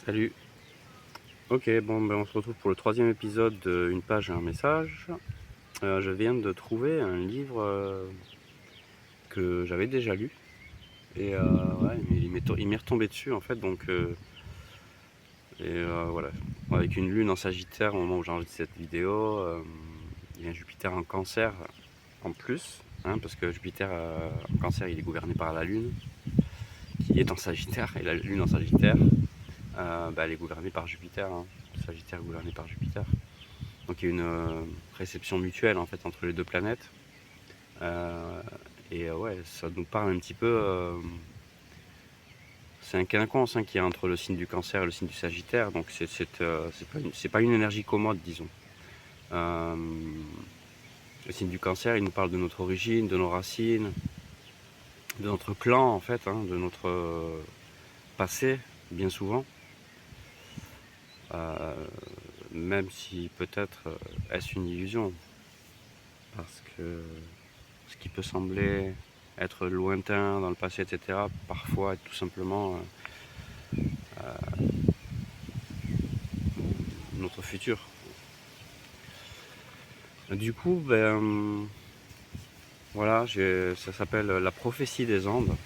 Salut. Ok, bon, ben on se retrouve pour le troisième épisode de Une page et un message. Je viens de trouver un livre que j'avais déjà lu. Et ouais, il m'est retombé dessus en fait. Voilà. Avec une lune en Sagittaire au moment où j'enregistre cette vidéo. Il y a un Jupiter en Cancer en plus. Parce que Jupiter en Cancer, il est gouverné par la lune qui est en Sagittaire. Et la lune en Sagittaire, elle est gouvernée par Jupiter. Sagittaire gouverné par Jupiter. Donc il y a une réception mutuelle en fait entre les deux planètes. Ouais, ça nous parle un petit peu. C'est un quinconce qui est entre le signe du Cancer et le signe du Sagittaire. Donc c'est pas une énergie commode, disons. Le signe du Cancer, il nous parle de notre origine, de nos racines, de notre clan en fait, de notre passé, bien souvent. Même si peut-être est-ce une illusion, parce que ce qui peut sembler être lointain dans le passé, etc., parfois est tout simplement notre futur. Du coup, voilà, ça s'appelle La prophétie des Andes.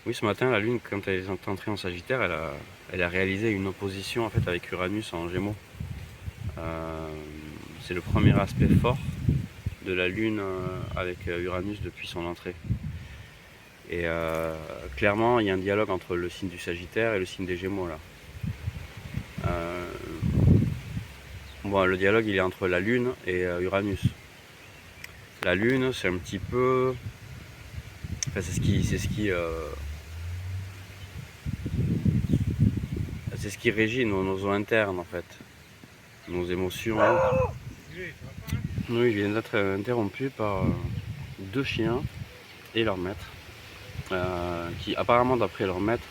Oui, ce matin, la Lune, quand elle est entrée en Sagittaire, elle a réalisé une opposition en fait avec Uranus en Gémeaux. C'est le premier aspect fort de la Lune avec Uranus depuis son entrée. Et clairement, il y a un dialogue entre le signe du Sagittaire et le signe des Gémeaux là. Bon, le dialogue, il est entre la Lune et Uranus. La Lune, c'est un petit peu, enfin, c'est ce qui régit nos eaux internes en fait, nos émotions. Nous, il vient d'être interrompu par deux chiens et leur maître, qui apparemment, d'après leur maître,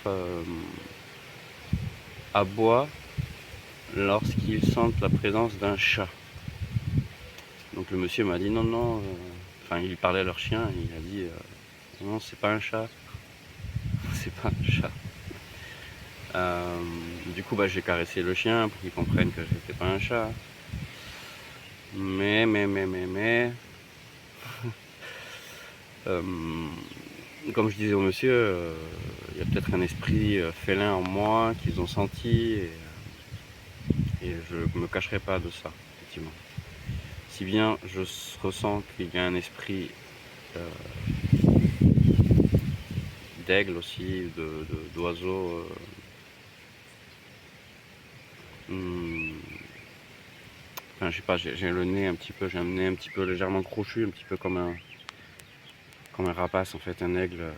aboient lorsqu'ils sentent la présence d'un chat. Donc le monsieur m'a dit non, non, enfin il parlait à leur chien, et il a dit non, c'est pas un chat, c'est pas un chat. Du coup, j'ai caressé le chien pour qu'il comprenne que j'étais pas un chat. Mais, comme je disais au monsieur, il y a peut-être un esprit félin en moi qu'ils ont senti, et je me cacherai pas de ça, effectivement. Si bien je ressens qu'il y a un esprit d'aigle aussi, d'oiseau. Enfin, je sais pas, j'ai le nez un petit peu, j'ai un nez un petit peu légèrement crochu, un petit peu comme un rapace en fait, un aigle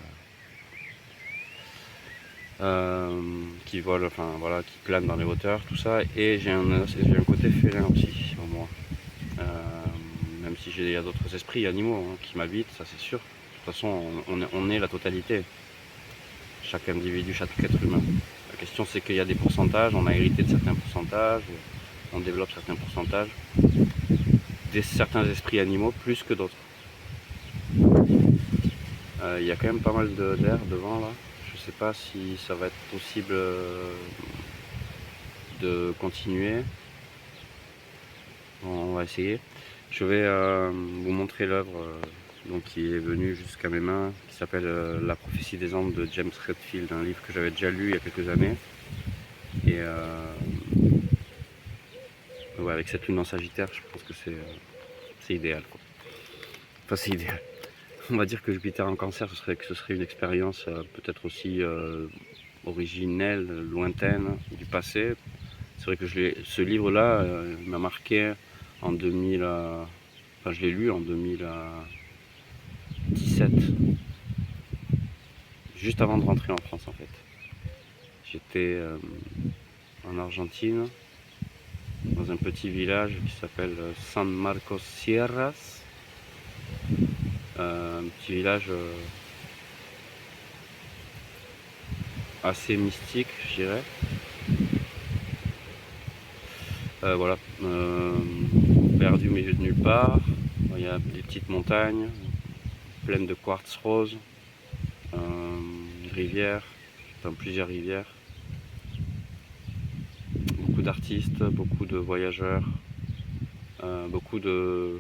qui vole, enfin voilà, qui plane dans les hauteurs, tout ça. Et j'ai un côté félin aussi en moi. Même si il y a d'autres esprits animaux qui m'habitent, ça c'est sûr. De toute façon, on est la totalité. Chaque individu, chaque être humain. La question c'est qu'il y a des pourcentages, on a hérité de certains pourcentages, on développe certains pourcentages, certains esprits animaux plus que d'autres. Il y a quand même pas mal d'air devant là. Je sais pas si ça va être possible de continuer. On va essayer. Je vais vous montrer l'œuvre qui est venue jusqu'à mes mains, qui s'appelle La prophétie des Andes de James Redfield, un livre que j'avais déjà lu il y a quelques années. Et ouais, avec cette lune en Sagittaire, je pense que c'est idéal, quoi. Enfin, c'est idéal. On va dire que Jupiter en Cancer, ce serait une expérience peut-être aussi originelle, lointaine, du passé. C'est vrai que ce livre-là m'a marqué en 2000. Enfin, je l'ai lu en 2017, juste avant de rentrer en France en fait. J'étais en Argentine, dans un petit village qui s'appelle San Marcos Sierras. Un petit village assez mystique, je dirais. Voilà, perdu au milieu de nulle part, Il y a des petites montagnes pleines de quartz rose, une rivière, enfin plusieurs rivières, beaucoup d'artistes, beaucoup de voyageurs, beaucoup de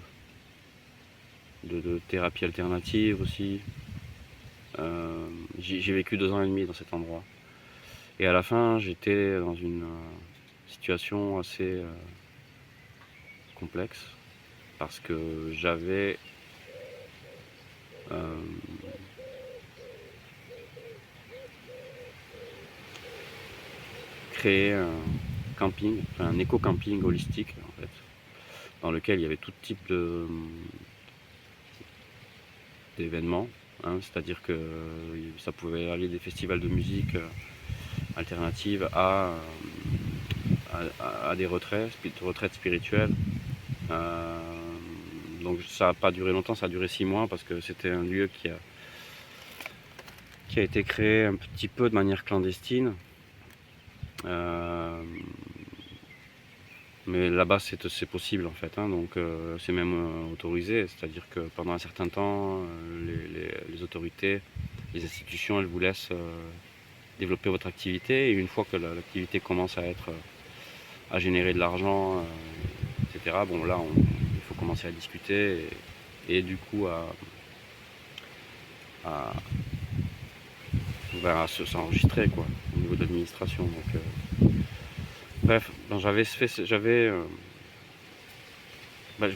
thérapie alternative aussi. J'ai vécu 2 ans et demi dans cet endroit. Et à la fin, j'étais dans une situation assez complexe parce que j'avais créé un camping, enfin un éco-camping holistique en fait, dans lequel il y avait tout type d'événements, hein, c'est-à-dire que ça pouvait aller des festivals de musique alternative à des retraites spirituelles. Donc ça n'a pas duré longtemps, ça a duré 6 mois parce que c'était un lieu qui a été créé un petit peu de manière clandestine. Mais là-bas c'est possible en fait, hein, donc c'est même autorisé, c'est-à-dire que pendant un certain temps, les autorités, les institutions, elles vous laissent développer votre activité, et une fois que l'activité commence à générer de l'argent, etc., bon là il faut commencer à discuter et du coup à s'enregistrer quoi, au niveau de l'administration. Donc, bref, je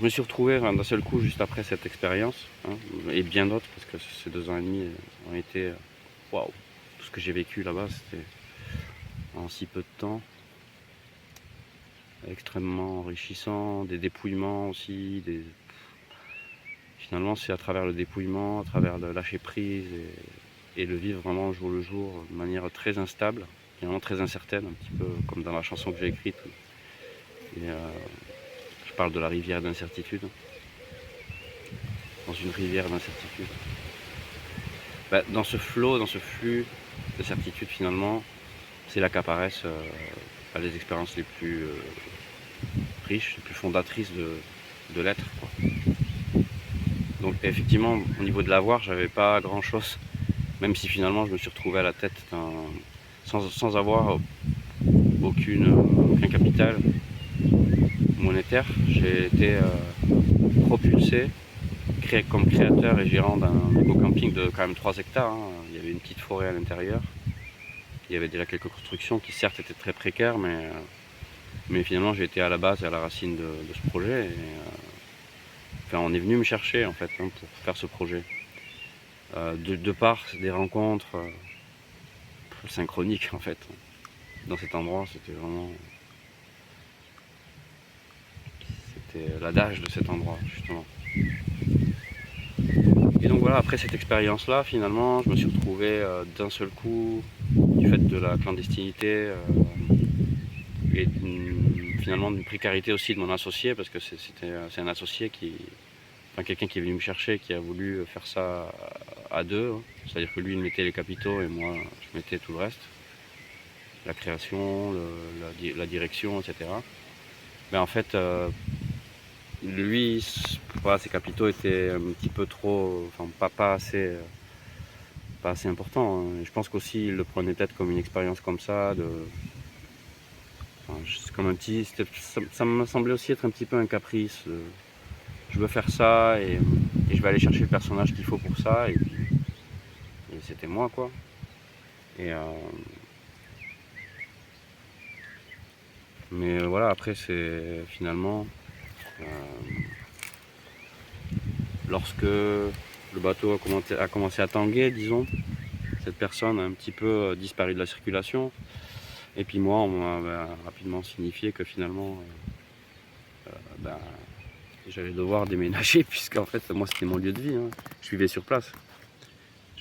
me suis retrouvé d'un seul coup juste après cette expérience, hein, et bien d'autres, parce que ces 2 ans et demi ont été waouh, tout ce que j'ai vécu là-bas, c'était en si peu de temps extrêmement enrichissant, des dépouillements aussi, finalement c'est à travers le dépouillement, à travers le lâcher prise et le vivre vraiment jour le jour de manière très instable, finalement très incertaine, un petit peu comme dans la chanson que j'ai écrite. Et, je parle de la rivière d'incertitude, dans une rivière d'incertitude. Dans ce flot, dans ce flux de certitude finalement, c'est là qu'apparaissent les expériences les plus riches, les plus fondatrices de l'être, quoi. Donc effectivement, au niveau de l'avoir, j'avais pas grand chose, même si finalement je me suis retrouvé à la tête sans avoir aucun capital monétaire. J'ai été propulsé comme créateur et gérant d'un éco-camping de quand même 3 hectares. Hein. Il y avait une petite forêt à l'intérieur. Il y avait déjà quelques constructions qui certes étaient très précaires, mais finalement j'ai été à la base et à la racine de ce projet. Et, enfin, on est venu me chercher en fait, hein, pour faire ce projet. De par des rencontres synchroniques en fait. Dans cet endroit, c'était l'adage de cet endroit justement. Et donc voilà, après cette expérience-là, finalement, je me suis retrouvé d'un seul coup, du fait de la clandestinité et finalement d'une précarité aussi de mon associé, parce que c'est un associé quelqu'un qui est venu me chercher, qui a voulu faire ça à deux, hein. C'est-à-dire que lui il mettait les capitaux et moi je mettais tout le reste, la création, la direction, etc. Mais en fait, lui, voilà, ses capitaux étaient un petit peu trop, enfin pas assez important, hein. Je pense qu'aussi il le prenait peut-être comme une expérience comme ça, c'est comme ça me semblait aussi être un petit peu un caprice. Je veux faire ça et je vais aller chercher le personnage qu'il faut pour ça, et c'était moi quoi. Et mais voilà, après c'est finalement lorsque le bateau a commencé à tanguer, disons, cette personne a un petit peu disparu de la circulation. Et puis moi, on m'a rapidement signifié que finalement, j'allais devoir déménager, puisqu'en fait, moi, c'était mon lieu de vie, hein. Je vivais sur place.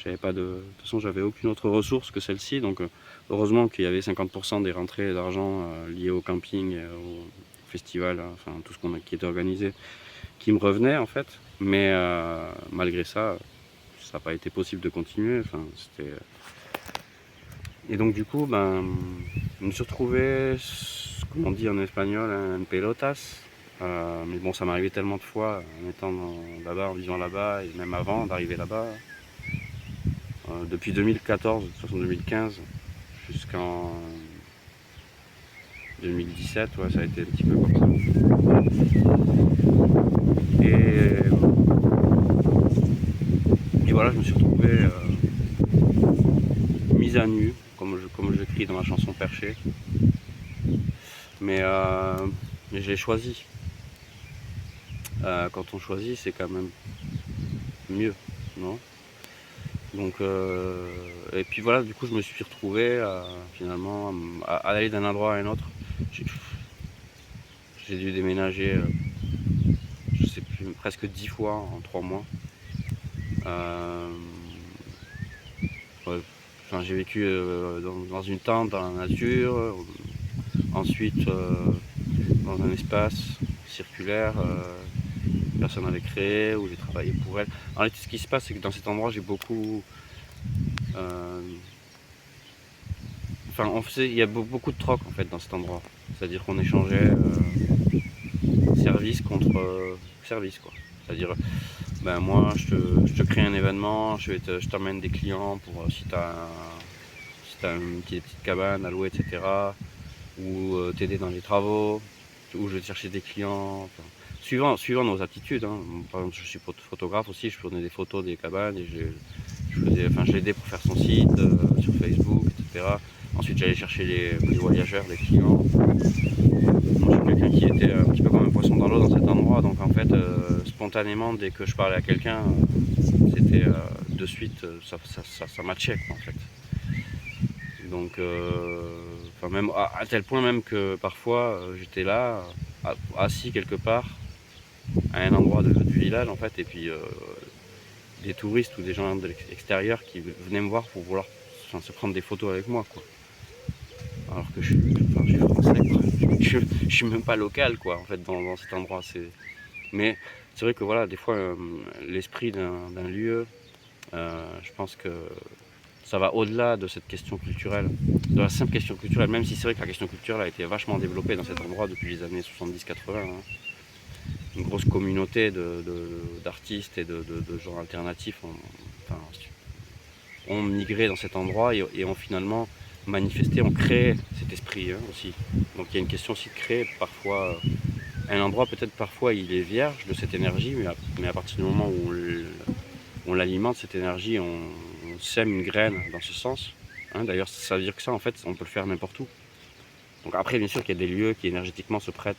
De toute façon, j'avais aucune autre ressource que celle-ci. Donc, heureusement qu'il y avait 50% des rentrées d'argent liées au camping, au festival, hein, enfin tout ce qui était organisé, qui me revenait en fait. Mais malgré ça, ça n'a pas été possible de continuer. Enfin, et donc du coup, je me suis retrouvé, comme on dit en espagnol, en pelotas, Mais bon, ça m'est arrivé tellement de fois en étant là-bas, en vivant là-bas, et même avant d'arriver là-bas. Depuis 2014, de toute façon 2015, jusqu'en 2017, ouais, ça a été un petit peu comme ça. Et voilà, je me suis retrouvé mise à nu, comme je l'écris dans ma chanson Perché. Mais j'ai choisi. Quand on choisit, c'est quand même mieux, non? Donc, et puis voilà, du coup, je me suis retrouvé finalement à aller d'un endroit à un autre. J'ai dû déménager, je sais plus, presque 10 fois en 3 mois. Euh, ouais, enfin, j'ai vécu dans une tente, dans la nature, ensuite dans un espace circulaire, personne n'avait créé, où j'ai travaillé pour elle. En réalité, ce qui se passe, c'est que dans cet endroit, j'ai beaucoup. euh, Enfin, il y a beaucoup de troc en fait dans cet endroit. C'est-à-dire qu'on échangeait service contre service, quoi. C'est-à-dire, ben moi, je te crée un événement, je t'emmène des clients pour si t'as une petite cabane à louer, etc. Ou t'aider dans les travaux, ou je vais te chercher des clients. Enfin, suivant nos attitudes, hein. Par exemple, je suis photographe aussi, je prenais des photos des cabanes et je l'aidais pour faire son site sur Facebook, etc. Ensuite, j'allais chercher les voyageurs, les clients. Moi, je suis quelqu'un qui était un petit peu comme un poisson dans l'eau dans cet endroit, donc en fait, spontanément, dès que je parlais à quelqu'un, c'était de suite, ça matchait, quoi, en fait. Donc, enfin, même à tel point même que parfois, j'étais là, assis quelque part, à un endroit du village, en fait, et puis des touristes ou des gens de l'extérieur qui venaient me voir pour vouloir se prendre des photos avec moi, quoi. Alors que je suis français, quoi. Je suis même pas local, quoi, en fait, dans cet endroit. Mais c'est vrai que voilà, des fois, l'esprit d'un lieu, je pense que ça va au-delà de cette question culturelle, de la simple question culturelle, même si c'est vrai que la question culturelle a été vachement développée dans cet endroit depuis les années 70-80. Hein. Une grosse communauté d'artistes et de gens alternatifs enfin, ont migré dans cet endroit et ont finalement manifesté, ont créé cet esprit aussi. Donc il y a une question aussi de créer parfois un endroit, peut-être parfois il est vierge de cette énergie, mais à partir du moment où on l'alimente, cette énergie, on sème une graine dans ce sens. Hein, d'ailleurs, ça veut dire que ça, en fait, on peut le faire n'importe où. Donc après, bien sûr qu'il y a des lieux qui énergétiquement se prêtent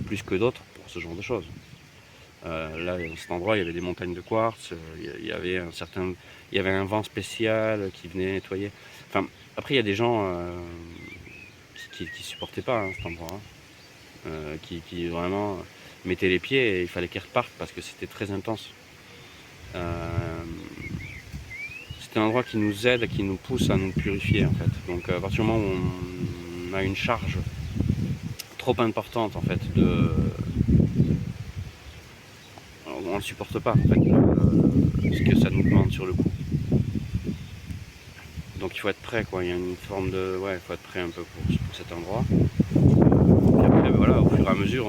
plus que d'autres pour ce genre de choses. Là, à cet endroit, il y avait des montagnes de quartz, il y avait il y avait un vent spécial qui venait nettoyer. Enfin, après, il y a des gens qui supportaient pas cet endroit, hein, qui vraiment mettaient les pieds et il fallait qu'ils repartent parce que c'était très intense. Euh, c'est un endroit qui nous aide, qui nous pousse à nous purifier en fait. Donc à partir du moment où on a une charge trop importante en fait on le supporte pas en fait ce que ça nous demande sur le coup. Donc il faut être prêt quoi, il y a une forme de. Ouais, il faut être prêt un peu pour cet endroit. Et après voilà, au fur et à mesure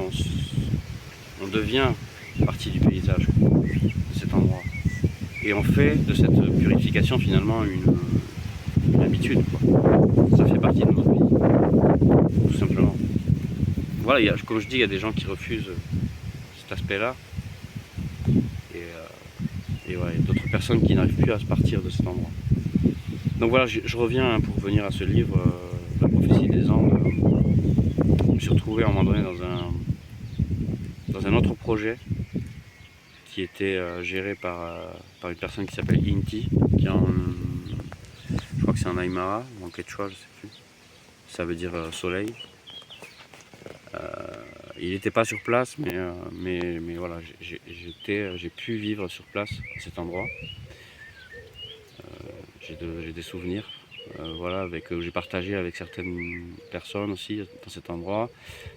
on devient partie du paysage de cet endroit. Et on fait de cette purification finalement une habitude quoi. Ça fait partie de notre vie, tout simplement. Voilà, comme je dis, il y a des gens qui refusent cet aspect-là. Et ouais, il y a d'autres personnes qui n'arrivent plus à se partir de cet endroit. Donc voilà, je reviens pour revenir à ce livre, La prophétie des Andes. Je me suis retrouvé à un moment donné dans un autre projet qui était géré par une personne qui s'appelle Inti, qui est je crois que c'est en Aymara, ou en Quechua, je sais plus. Ça veut dire soleil. Il n'était pas sur place, mais voilà, j'ai pu vivre sur place à cet endroit. J'ai des souvenirs, voilà, j'ai partagé avec certaines personnes aussi dans cet endroit.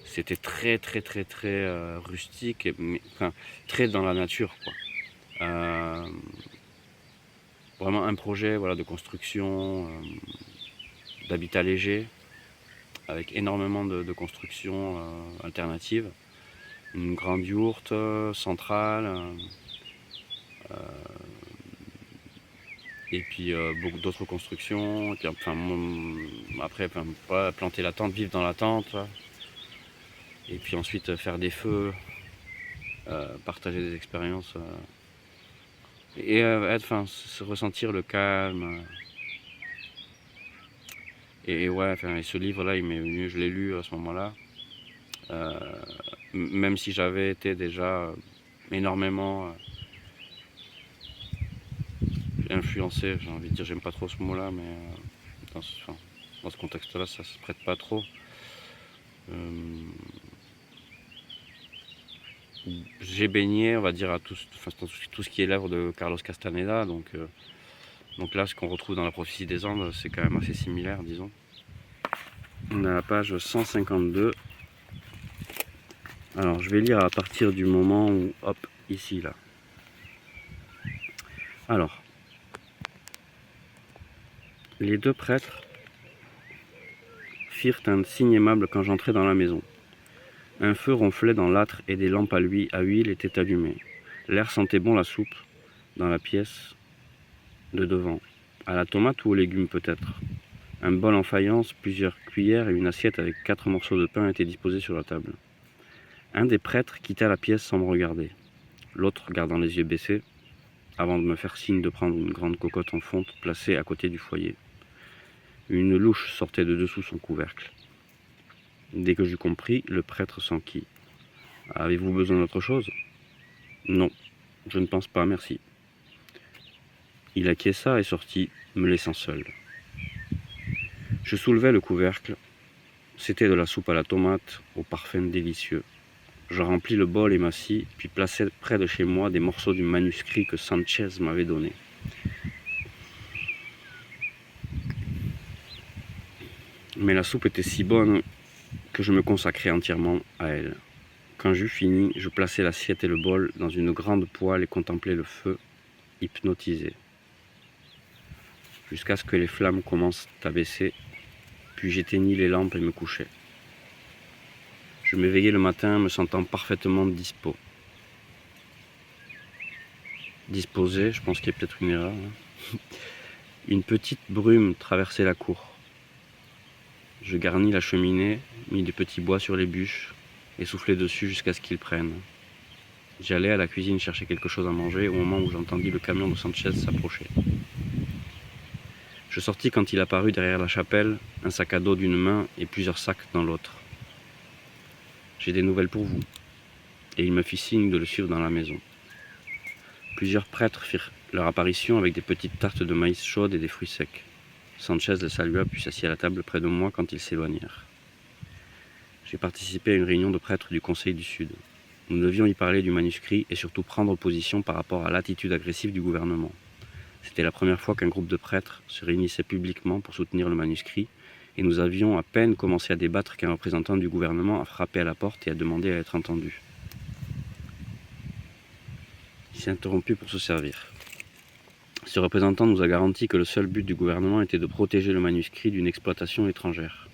C'était très très très très rustique, enfin, très dans la nature, quoi. Vraiment un projet, voilà, de construction, d'habitat léger, avec énormément de constructions alternatives. une grande yourte centrale, et puis beaucoup d'autres constructions. Et puis, enfin, après, enfin, voilà, planter la tente, vivre dans la tente, et puis ensuite faire des feux, partager des expériences, et enfin, se ressentir le calme. Et ouais, enfin, et ce livre-là, il m'est venu, je l'ai lu à ce moment-là. Même si j'avais été déjà énormément influencé, j'ai envie de dire, j'aime pas trop ce mot-là, mais dans ce contexte-là, ça se prête pas trop. J'ai baigné, on va dire, à tout ce qui est l'œuvre de Carlos Castaneda, donc là, ce qu'on retrouve dans la prophétie des Andes, c'est quand même assez similaire, disons. On est à la page 152. Alors, je vais lire à partir du moment où, hop, ici, là. Alors, les deux prêtres firent un signe aimable quand j'entrai dans la maison. Un feu ronflait dans l'âtre et des lampes à huile étaient allumées. L'air sentait bon la soupe dans la pièce de devant. À la tomate ou aux légumes peut-être. Un bol en faïence, plusieurs cuillères et une assiette avec 4 morceaux de pain étaient disposés sur la table. Un des prêtres quitta la pièce sans me regarder. L'autre, gardant les yeux baissés, avant de me faire signe de prendre une grande cocotte en fonte placée à côté du foyer. Une louche sortait de dessous son couvercle. Dès que j'eus compris, le prêtre s'enquit. « Avez-vous besoin d'autre chose ?»« Non, je ne pense pas, merci. » Il acquiesça et sortit, me laissant seul. Je soulevai le couvercle. C'était de la soupe à la tomate, au parfum délicieux. Je remplis le bol et m'assis, puis plaçai près de chez moi des morceaux du manuscrit que Sanchez m'avait donné. Mais la soupe était si bonne que je me consacrai entièrement à elle. Quand j'eus fini, je plaçai l'assiette et le bol dans une grande poêle et contemplai le feu, hypnotisé. Jusqu'à ce que les flammes commencent à baisser, puis j'éteignis les lampes et me couchai. Je m'éveillai le matin, me sentant parfaitement disposé, je pense qu'il y a peut-être une erreur. Une petite brume traversait la cour. Je garnis la cheminée, mis des petits bois sur les bûches et soufflai dessus jusqu'à ce qu'ils prennent. J'allai à la cuisine chercher quelque chose à manger au moment où j'entendis le camion de Sanchez s'approcher. Je sortis quand il apparut derrière la chapelle, un sac à dos d'une main et plusieurs sacs dans l'autre. « J'ai des nouvelles pour vous. » Et il me fit signe de le suivre dans la maison. Plusieurs prêtres firent leur apparition avec des petites tartes de maïs chaudes et des fruits secs. Sanchez les salua puis s'assit à la table près de moi quand ils s'éloignèrent. J'ai participé à une réunion de prêtres du Conseil du Sud. Nous devions y parler du manuscrit et surtout prendre position par rapport à l'attitude agressive du gouvernement. C'était la première fois qu'un groupe de prêtres se réunissait publiquement pour soutenir le manuscrit et nous avions à peine commencé à débattre qu'un représentant du gouvernement a frappé à la porte et a demandé à être entendu. Il s'est interrompu pour se servir. Ce représentant nous a garanti que le seul but du gouvernement était de protéger le manuscrit d'une exploitation étrangère.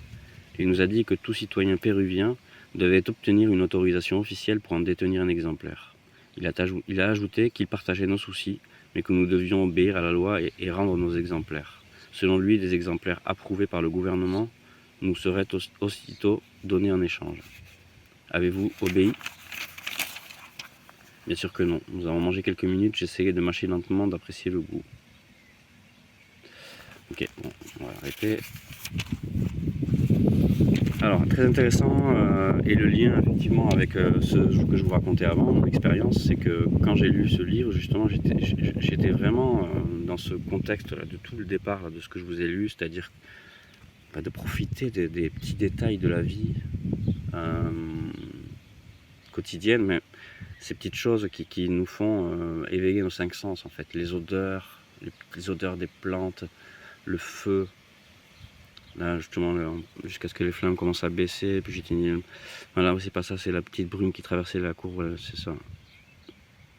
Il nous a dit que tout citoyen péruvien devait obtenir une autorisation officielle pour en détenir un exemplaire. Il a ajouté qu'il partageait nos soucis, mais que nous devions obéir à la loi et rendre nos exemplaires. Selon lui, des exemplaires approuvés par le gouvernement nous seraient aussitôt donnés en échange. Avez-vous obéi ? Bien sûr que non. Nous avons mangé quelques minutes, j'essayais de mâcher lentement, d'apprécier le goût. Ok, bon, on va arrêter. Alors, très intéressant, et le lien effectivement avec ce que je vous racontais avant, mon expérience, c'est que quand j'ai lu ce livre, justement, j'étais vraiment dans ce contexte-là, de tout le départ là, de ce que je vous ai lu, c'est-à-dire de profiter des petits détails de la vie quotidienne, mais ces petites choses qui nous font éveiller nos 5 sens, en fait, les odeurs des plantes, le feu. Là, justement, jusqu'à ce que les flammes commencent à baisser, puis j'éteignais. Voilà, c'est pas ça, c'est la petite brume qui traversait la cour, voilà, c'est ça.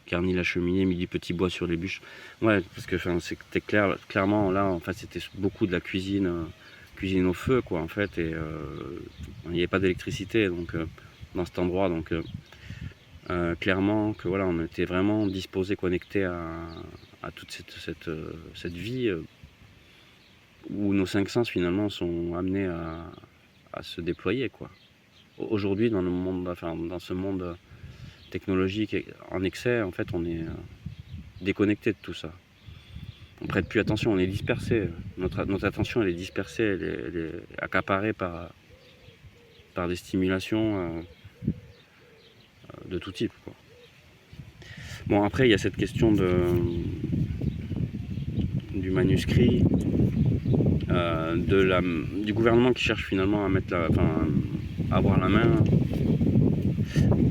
Garni la cheminée, mis du petit bois sur les bûches. Ouais, parce que c'était clairement, là, en fait, c'était beaucoup de la cuisine au feu, quoi, en fait, et il n'y avait pas d'électricité, donc, dans cet endroit, donc, clairement que voilà, on était vraiment disposé, connecté à toute cette vie où nos cinq sens finalement sont amenés à se déployer, quoi. Aujourd'hui, dans le monde, enfin, dans ce monde technologique en excès, en fait, on est déconnecté de tout ça. On prête plus attention, on est dispersé. Notre attention, elle est dispersée, elle est accaparée par des stimulations de tout type, quoi. Bon, après, il y a cette question du manuscrit, du gouvernement qui cherche finalement à mettre à avoir la main.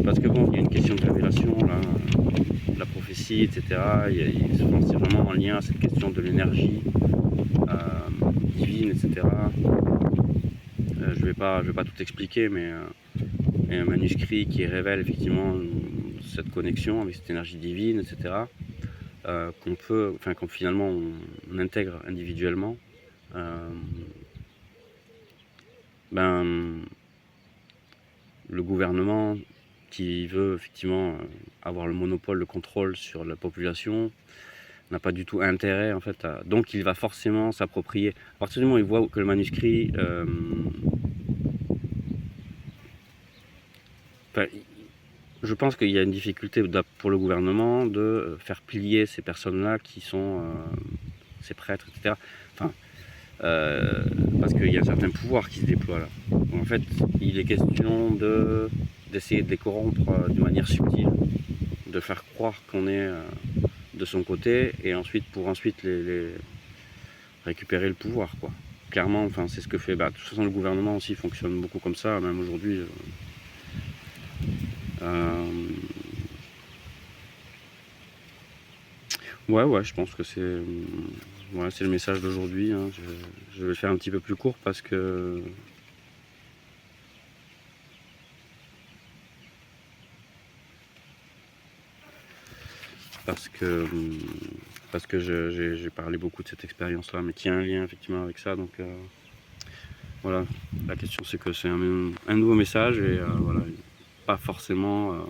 Parce que bon, il y a une question de révélation, là, de la prophétie, etc. C'est vraiment en lien à cette question de l'énergie divine, etc. Je vais pas tout expliquer, mais il y a un manuscrit qui révèle effectivement cette connexion avec cette énergie divine, etc. Qu'on finalement on intègre individuellement. Le gouvernement qui veut effectivement avoir le monopole, le contrôle sur la population, n'a pas du tout intérêt en fait donc il va forcément s'approprier. À partir du moment où il voit que le manuscrit je pense qu'il y a une difficulté pour le gouvernement de faire plier ces personnes-là qui sont ces prêtres, etc. Parce qu'il y a un certain pouvoir qui se déploie là. Donc, en fait, il est question d'essayer de les corrompre de manière subtile, de faire croire qu'on est de son côté, et pour ensuite les récupérer le pouvoir, quoi. Clairement, c'est ce que fait. De toute façon, le gouvernement aussi fonctionne beaucoup comme ça, même aujourd'hui. Ouais, je pense que c'est le message d'aujourd'hui, hein. Je vais le faire un petit peu plus court parce que j'ai parlé beaucoup de cette expérience-là, mais qui a un lien effectivement avec ça. Donc voilà, la question c'est que c'est un nouveau message et voilà, pas forcément.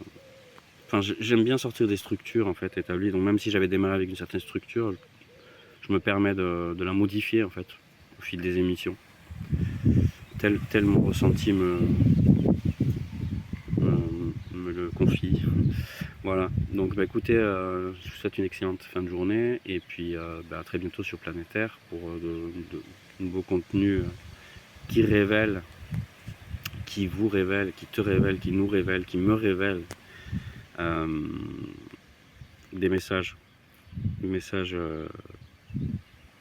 J'aime bien sortir des structures en fait établies. Donc même si j'avais démarré avec une certaine structure, je me permets de la modifier en fait au fil des émissions. Tel mon ressenti me le confie. Voilà, donc écoutez, je vous souhaite une excellente fin de journée et puis à très bientôt sur Planétaire pour de nouveaux contenus qui révèlent, qui vous révèlent, qui te révèlent, qui nous révèlent, qui me révèlent des messages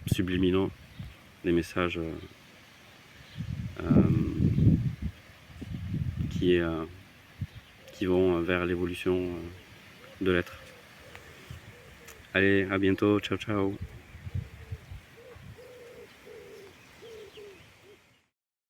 subliminaux, des messages qui vont vers l'évolution de l'être. Allez, à bientôt, ciao ciao.